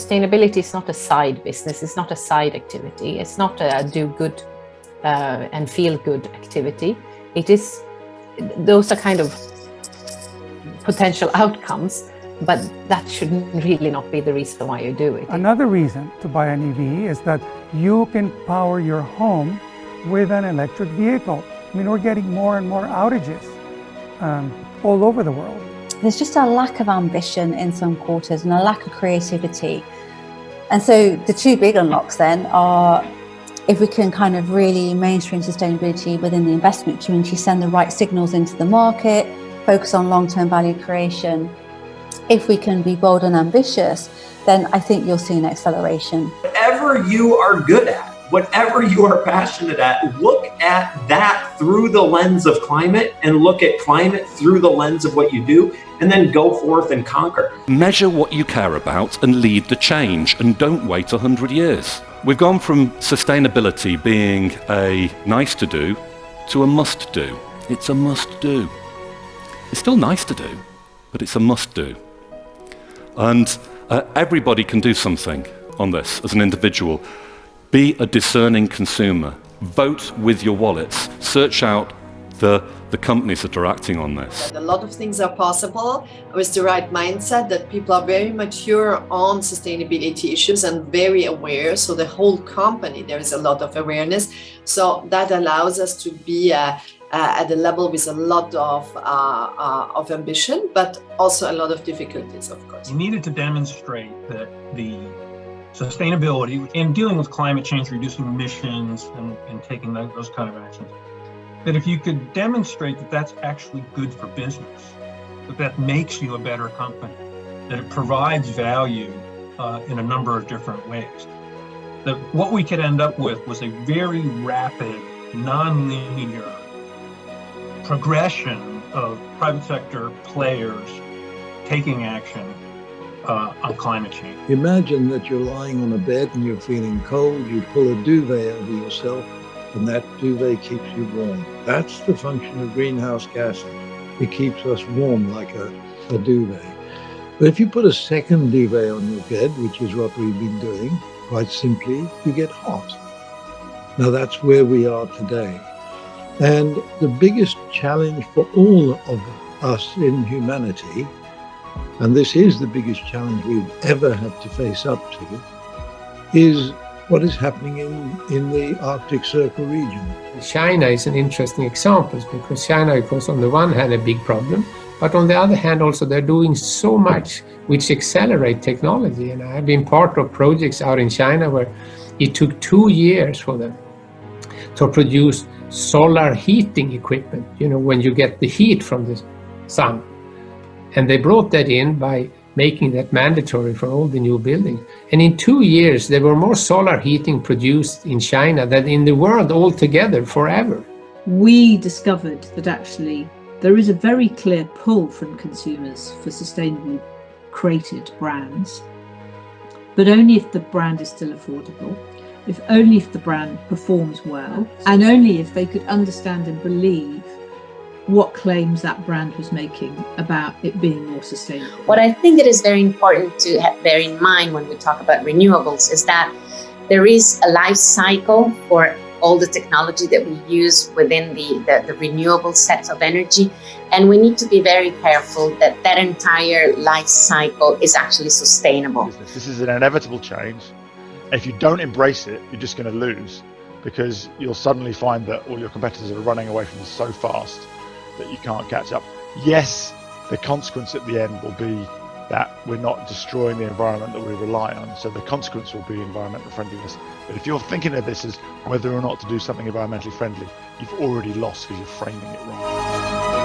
sustainability is not a side business, it's not a side activity, it's not a do good and feel good activity. It is, those are kind of potential outcomes, but that shouldn't really not be the reason why you do it. Another reason to buy an EV is that you can power your home with an electric vehicle. I mean, we're getting more and more outages all over the world. There's just a lack of ambition in some quarters and a lack of creativity. And so the two big unlocks then are, if we can kind of really mainstream sustainability within the investment community, send the right signals into the market, focus on long-term value creation. If we can be bold and ambitious, then I think you'll see an acceleration. Whatever you are good at, whatever you are passionate at, look at that through the lens of climate and look at climate through the lens of what you do, and then go forth and conquer. Measure what you care about and lead the change, and don't wait 100 years. We've gone from sustainability being a nice to do to a must do. It's a must do. It's still nice to do, but it's a must do. And everybody can do something on this as an individual. Be a discerning consumer. Vote with your wallets. Search out the companies that are acting on this. A lot of things are possible with the right mindset, that people are very mature on sustainability issues and very aware. So the whole company, there is a lot of awareness. So that allows us to be at a level with a lot of ambition, but also a lot of difficulties, of course. You needed to demonstrate that the sustainability in dealing with climate change, reducing emissions and taking those kind of actions, that if you could demonstrate that that's actually good for business, that makes you a better company, that it provides value in a number of different ways, that what we could end up with was a very rapid, non-linear progression of private sector players taking action on climate change. Imagine that you're lying on a bed and you're feeling cold, you pull a duvet over yourself, and that duvet keeps you warm. That's the function of greenhouse gases. It keeps us warm like a duvet. But if you put a second duvet on your bed, which is what we've been doing, quite simply, you get hot. Now that's where we are today. And the biggest challenge for all of us in humanity, and this is the biggest challenge we've ever had to face up to, is what is happening in the Arctic Circle region. China is an interesting example because China, of course, on the one hand, a big problem, but on the other hand, also they're doing so much which accelerate technology. And I've been part of projects out in China where it took 2 years for them to produce solar heating equipment, when you get the heat from the sun. And they brought that in by making that mandatory for all the new buildings. And in 2 years, there were more solar heating produced in China than in the world altogether forever. We discovered that actually there is a very clear pull from consumers for sustainably created brands, but only if the brand is still affordable, only if the brand performs well, and only if they could understand and believe what claims that brand was making about it being more sustainable. What I think that is very important to bear in mind when we talk about renewables is that there is a life cycle for all the technology that we use within the renewable sets of energy. And we need to be very careful that that entire life cycle is actually sustainable. This is an inevitable change. If you don't embrace it, you're just going to lose, because you'll suddenly find that all your competitors are running away from you so fast that you can't catch up. Yes, the consequence at the end will be that we're not destroying the environment that we rely on. So the consequence will be environmental friendliness. But if you're thinking of this as whether or not to do something environmentally friendly, you've already lost because you're framing it wrong.